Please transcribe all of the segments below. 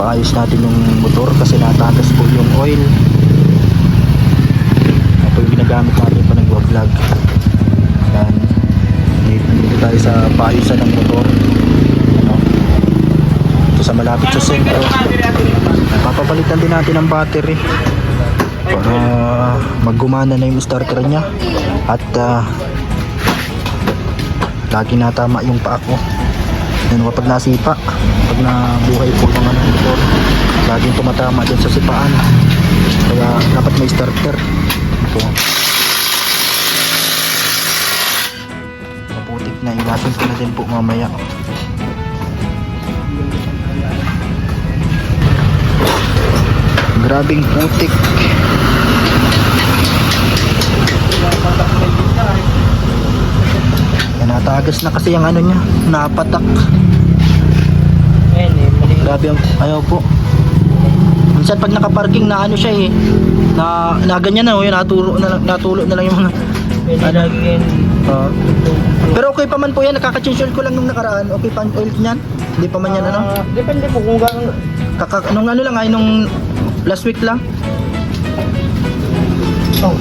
Paayos natin yung motor kasi natagas po yung oil. Ito yung ginagamit natin pa nagwa-vlog. Yan. Dito tayo sa paayusan ng motor. Ano? Ito sa malapit sa sentro. Papapalitan din natin ang battery para maggumana na yung starter niya. At lagi natama yung paa ko. Yan, kapag nasipa, pag nabuhay po ng motor, laging tumatama din sa sipaan. Kaya dapat may starter. Ito. Maputik na, ilasin ko na din po mamaya. Grabing putik. Natagas na kasi yung ano niya, napatak. Grabe yung, ayaw po. Minsan pag nakaparking na ano siya eh, na ganyan na, yun, natulo na lang yung mga ano. Pero okay pa man po yan, nakaka-change oil ko lang nung nakaraan. Okay pa ang oil niyan? Hindi pa man yan ano? Depende po kung gano'n. Nung ano lang ay nung last week lang. Oh.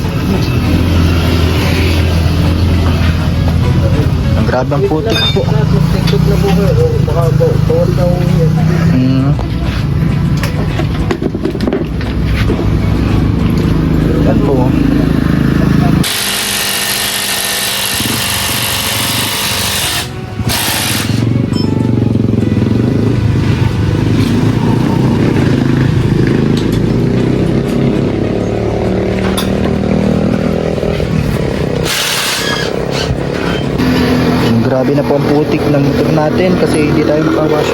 Ang grabe ang putik po. TikTok na po kayo. Baka bawal daw yan. Yan po. Grabe na po ang putik ng motor natin kasi hindi tayo makawash.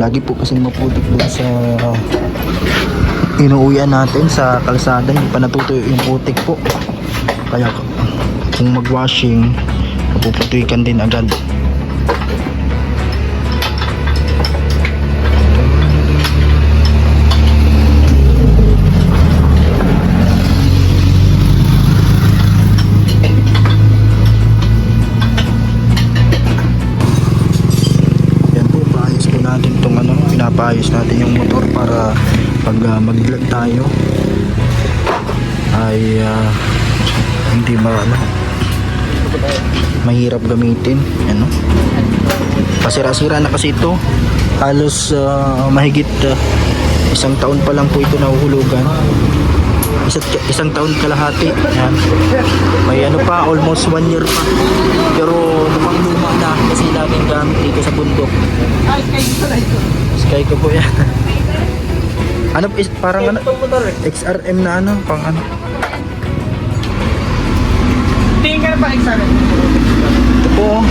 Lagi po kasi maputik doon sa inuuwian natin sa kalsada, hindi pa natutuyo yung putik po. Kaya kung mag-washing, mapuputikan din agad. Paayos natin yung motor para pag mag-vlog tayo ay hindi mahirap gamitin. Ano? Pasira-sira na kasi ito. Halos mahigit isang taon pa lang po ito nahuhulugan. Isang taon kalahati. Yan. May ano pa, almost 1 year pa. Pero lumang-luma na kasi laging gamit dito sa bundok. Sky ko po yan. Ano parang ano? XRM na ano? Pang ano? Tingin ka na pa XRM? Ito po.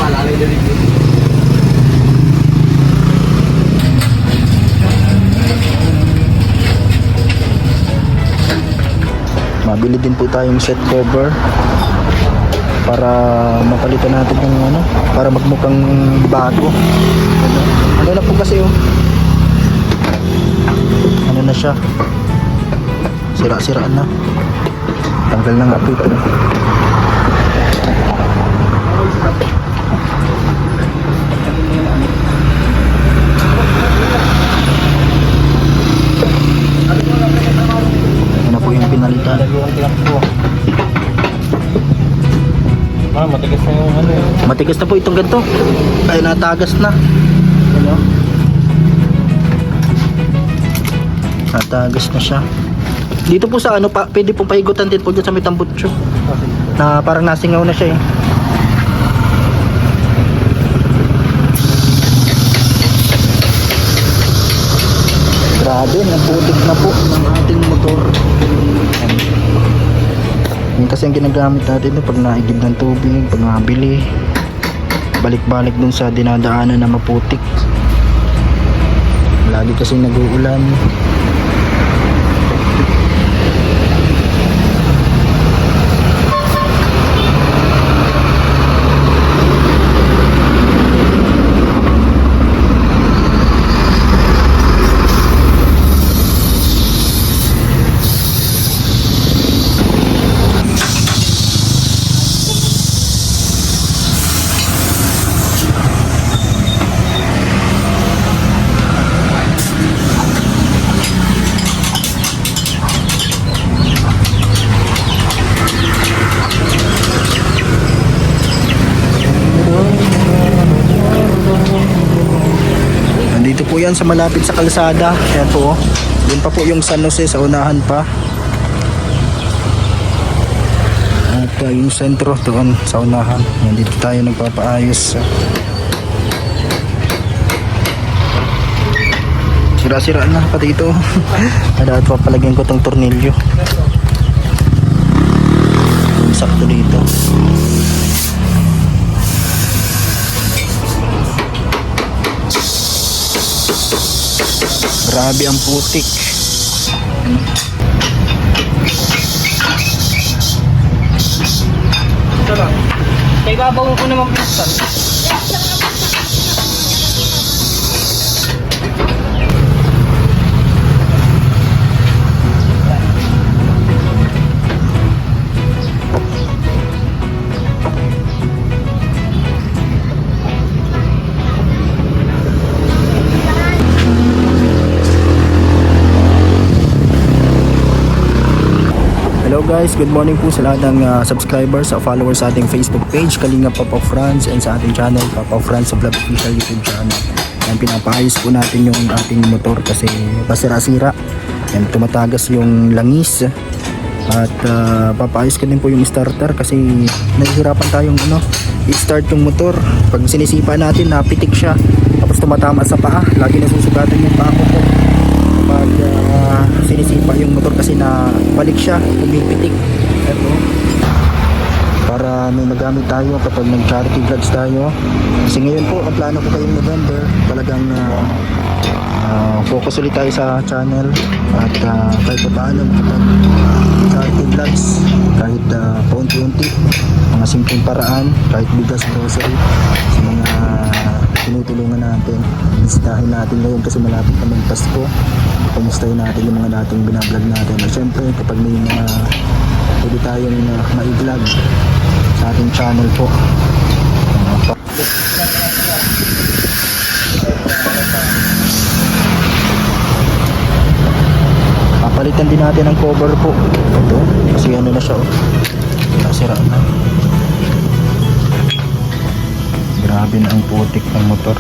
Malalay na rin. Mabili din po tayong set cover para mapalitan natin yung ano, para magmukhang bago. Ano na po kasi oh. Ano na siya? Sira-siraan na. Tanggal na nga po ito. Ano po yung pinalitan? Matigas na yung ano. Matigas na po itong ganito. Ay natagas na. Ano? Natagas na siya. Dito po sa ano pa, pwede pong pahigutan din po dyan sa may tambutso. Na parang nasingaw na siya eh. Grabe, naputik na po ng ating motor. Yan kasi ang ginagamit natin pag naigib ng tubig, pag nabili, balik-balik dun sa dinadaanan na maputik. Lagi kasi nag-uulan. yan sa malapit sa kalsada. Ayan po. Yun pa po yung San Jose sa unahan pa. At yung sentro doon sa unahan. Yan, dito tayo nagpapaayos. Sira-sira na pa dito. Dapat papalagyan ko tong tornilyo. Sakto dito. Grabe ang putik. Ito lang. Kaya babaw ko naman piston. Hello guys, good morning po sa lahat ng subscribers, followers sa ating Facebook page, Kalinga Papa Franz, and sa ating channel, Papa Franz Vlog Official YouTube channel. Yan, pinapaayos po natin yung ating motor kasi pasira-sira. Yan, tumatagas yung langis. At papaayos ko din po yung starter kasi nahihirapan tayong i-start yung motor. Pag sinisipa natin, napitik siya. Tapos tumatama sa paa, lagi nasusugatan yung paa ko po. Pag sinisipa yung motor kasi na balik siya, pumipitik. Eto. Para may magamit tayo kapag nag-charity vlogs tayo. Kasi ngayon po, ang plano ko kayong November, talagang focus ulit tayo sa channel. At kahit pa paano, kapag charity vlogs, kahit paunti-unti, mga simpleng paraan, kahit bigas, grocery, sa mga tinutulungan natin. Listahin natin ngayon kasi malapit na mag-Pasko. Kumustahin natin yung mga dating binablog natin. At syempre, kapag may mga pwede tayong ma-vlog sa ating channel po. Papalitan din natin ang cover po. Ito, kasi ano na siya, nasira na. Grabe na ang putik ng motor.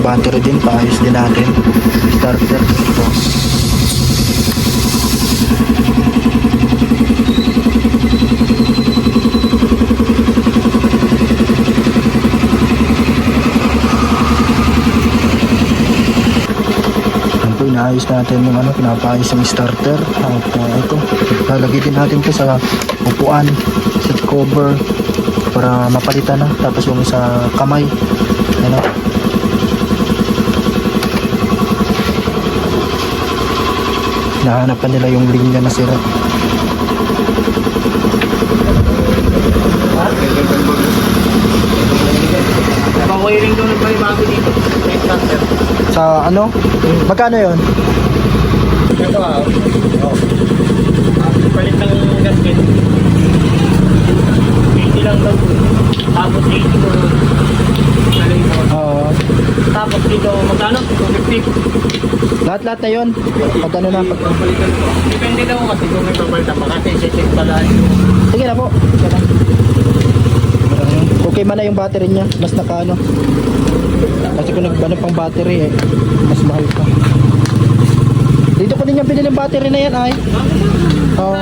battery din, paayos din natin. Starter ito. Inaayos natin yung pinapaayos yung starter at ito, lalagay din natin ito sa upuan, seat cover para mapalitan na, tapos yung sa kamay nahanap pa nila yung linya na sira. Ibang wiring doon nagbago dito. May starter. Sa magkano yun? Ito palit ng gasket. 80 lang daw po. Tapos 80 po. Oo. Tapos dito magkano? 250. Lahat na yun pag na Papalitan po. Depende daw kasi kung may papalitan pa kasi check pala yung... sige na po. Okay man na yung battery niya, mas kasi kung nagbanap pang battery mas mahal pa. Dito ko din yung pinili yung battery na yan ay. Oo.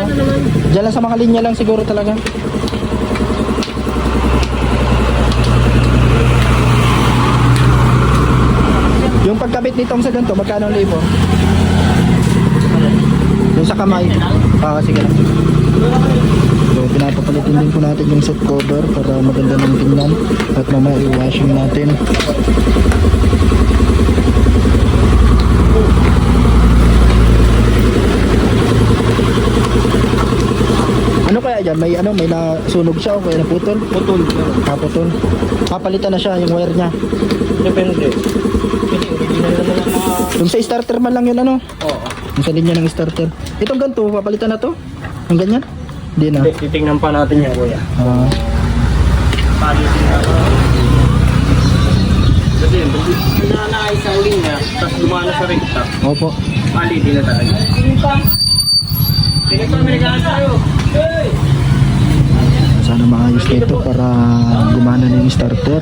Diyan lang sa mga linya lang siguro talaga. Yung pagkabit nitong sa ganito, magkano ang libo? Yung sa kamay. Sige lang. So, pinapapalitin din po natin yung seat cover para maganda ng tingnan at mamaya i-washing natin. Ano kaya dyan? May nasunog siya o kaya naputol? Putol. Putol. Papalitan na siya yung wire niya. Depende. Kasi original naman ang mga... Yung sa starter man lang yun Oo. Yung sa linya ng starter. Itong ganito, papalitan na to? Ang ganyan? Hindi na. Titingnan pa natin yan, kuya. Palitin na. Kasi yun, naayos ang linya, tapos lumana sa rekta. Opo. Palitin na talaga. Sige pa, may nagahan tayo. Sana maayos nito para gumana na yung starter.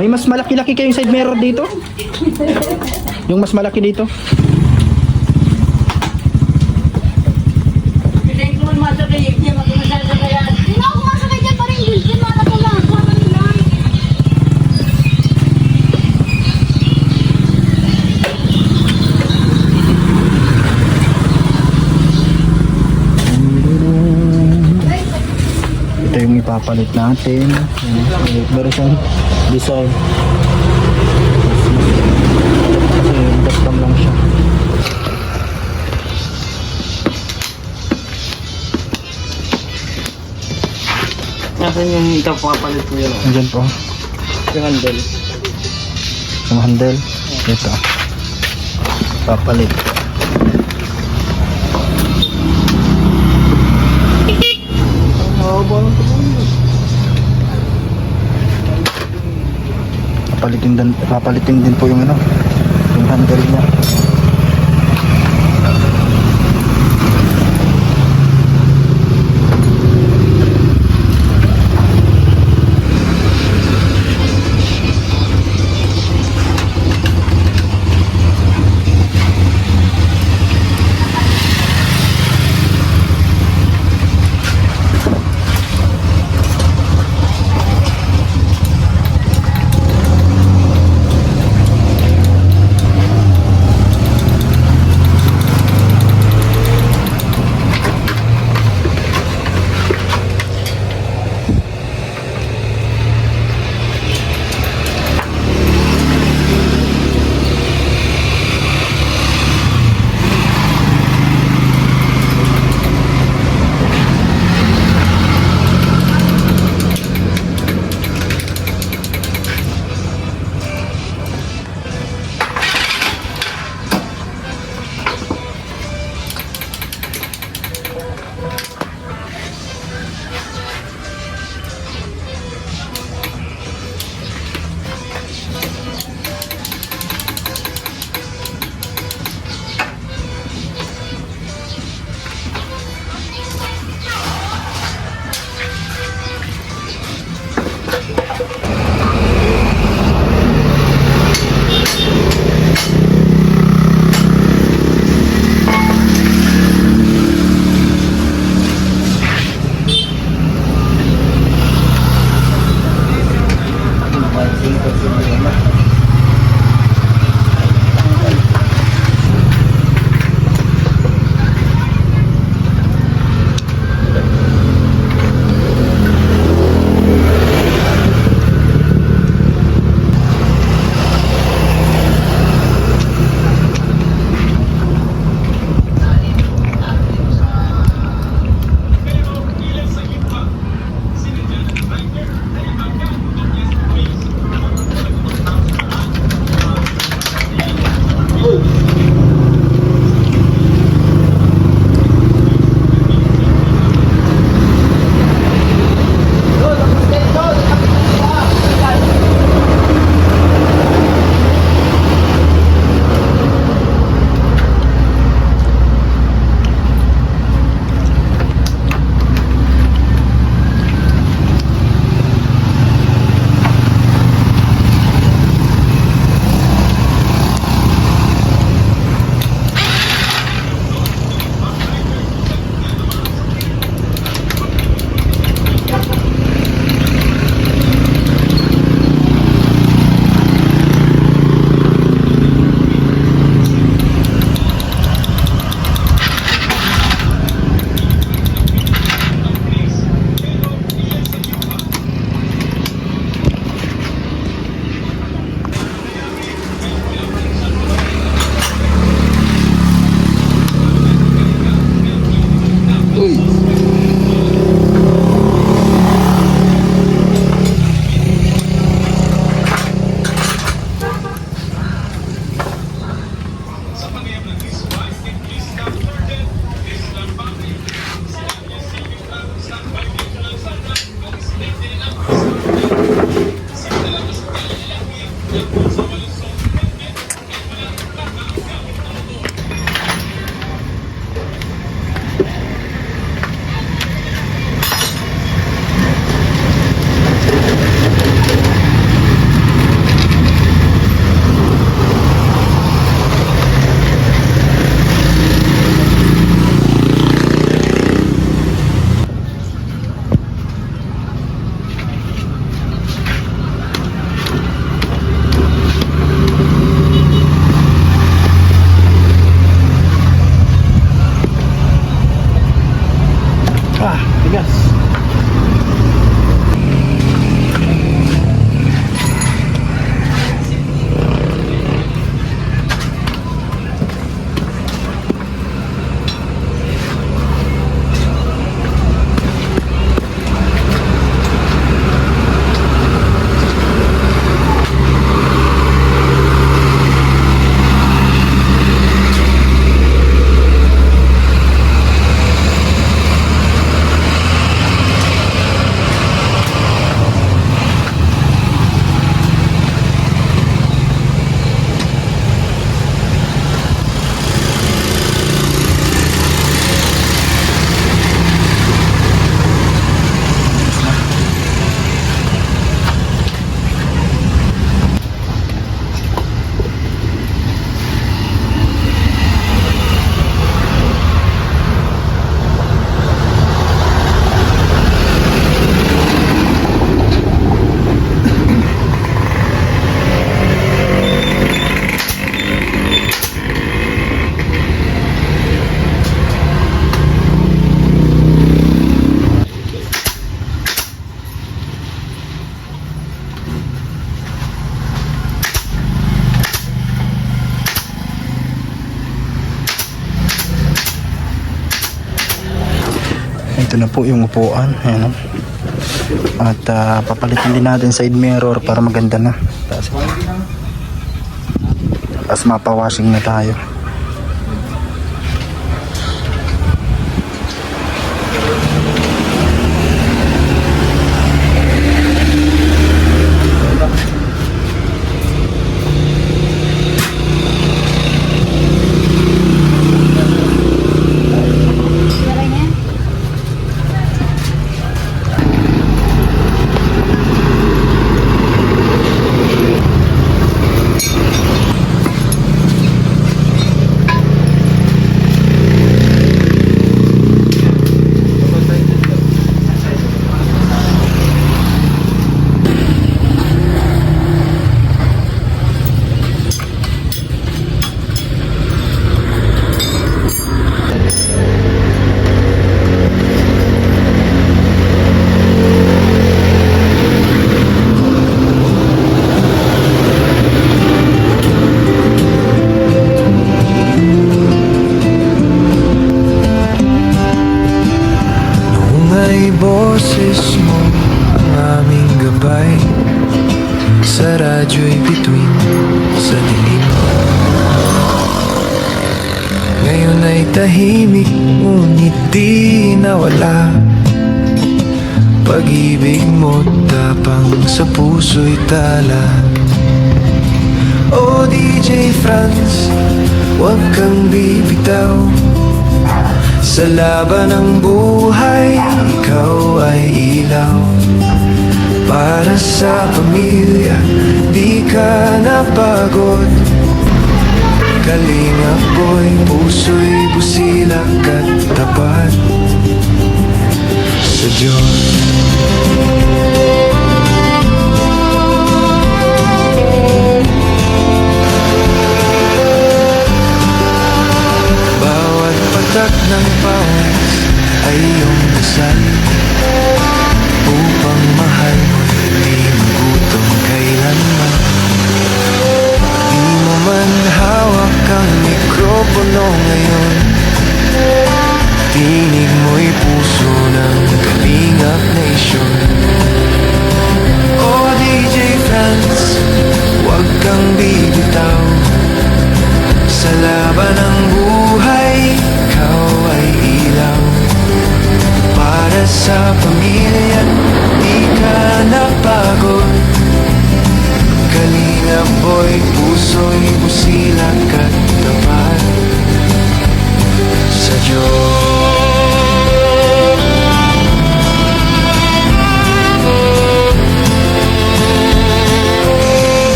May mas malaki-laki kayong side mirror dito? Yung mas malaki dito? Ito yung ipapalit natin. Meron siyang design. Kasi custom lang siya. Nasaan yung ito papalit ko yun? Andyan po. Yung handle. Yung handle. Ito. Papalit. Papalitin din po yung yung handle niya. Ito na po yung upuan. Ayan. At papalitin din natin side mirror para maganda na. Tapos mapa-washing na tayo. radyo'y bituin sa dilim. Ngayon ay tahimik, ngunit di nawala. Pag-ibig mo tapang sa puso'y tala. O DJ Franz, huwag kang bibitaw. Sa laban ng buhay, ikaw ay ilaw. Para sa pamilya, di ka napagod. Kalingap boy, puso'y busilak at tapat sa Diyos. Bawat patak ng pawis ay iyong dasal, upang mahal mo'y di magutom kailanman. Di mo man hawak ang mikropono ngayon, tinig mo'y puso ng Kalingap Nation. O DJ Franz, huwag kang bibitaw. Sa laban ng buhay, ikaw ay ilaw. Para sa pamilya, di ka napagod. Kalingap boy, puso'y busilak at tapat sa Diyos.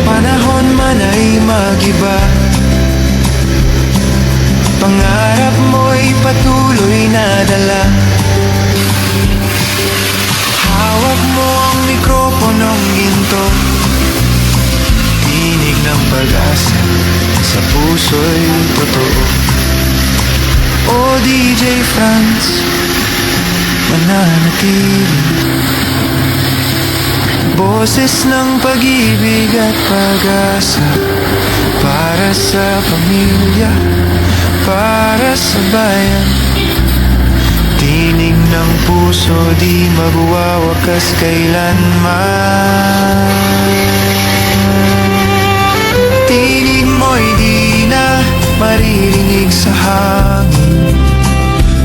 Panahon man ay mag-iba, pangarap mo'y patuloy na dala. Hawak mo ang mikroponong ginto, tinig ng pag-asa sa puso'y totoo. O DJ Franz, mananatili. Boses ng pag-ibig at pag-asa, para sa pamilya, para sa bayan. Tinig ng puso, di magwawakas kailanman. Tinig mo'y di na maririnig sa hangin,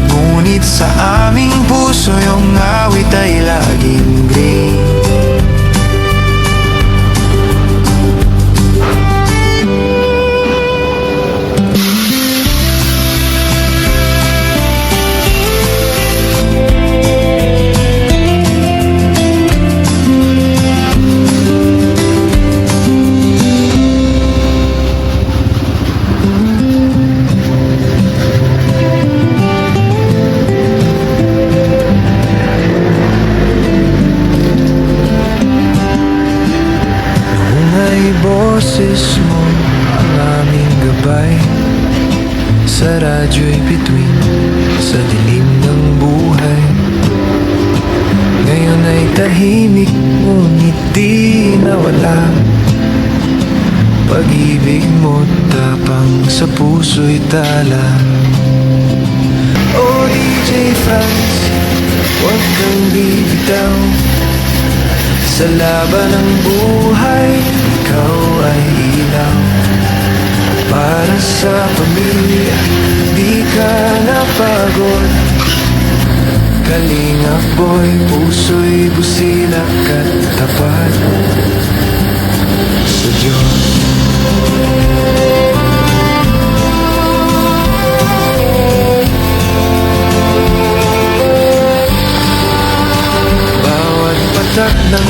ngunit sa aming puso yung awit ay laging green. Boses mo ang aming gabay, sa radyo'y bituin sa dilim ng buhay. Ngayon ay tahimik, ngunit di nawala. Pag-ibig mo tapang sa puso'y tala. O DJ Franz, huwag kang bibitaw. Sa laban ng buhay, ikaw ay ilaw. Para sa pamilya, di ka napagod. Kalingap boy, puso'y busilak at tapat sa Diyos. Bawat patak ng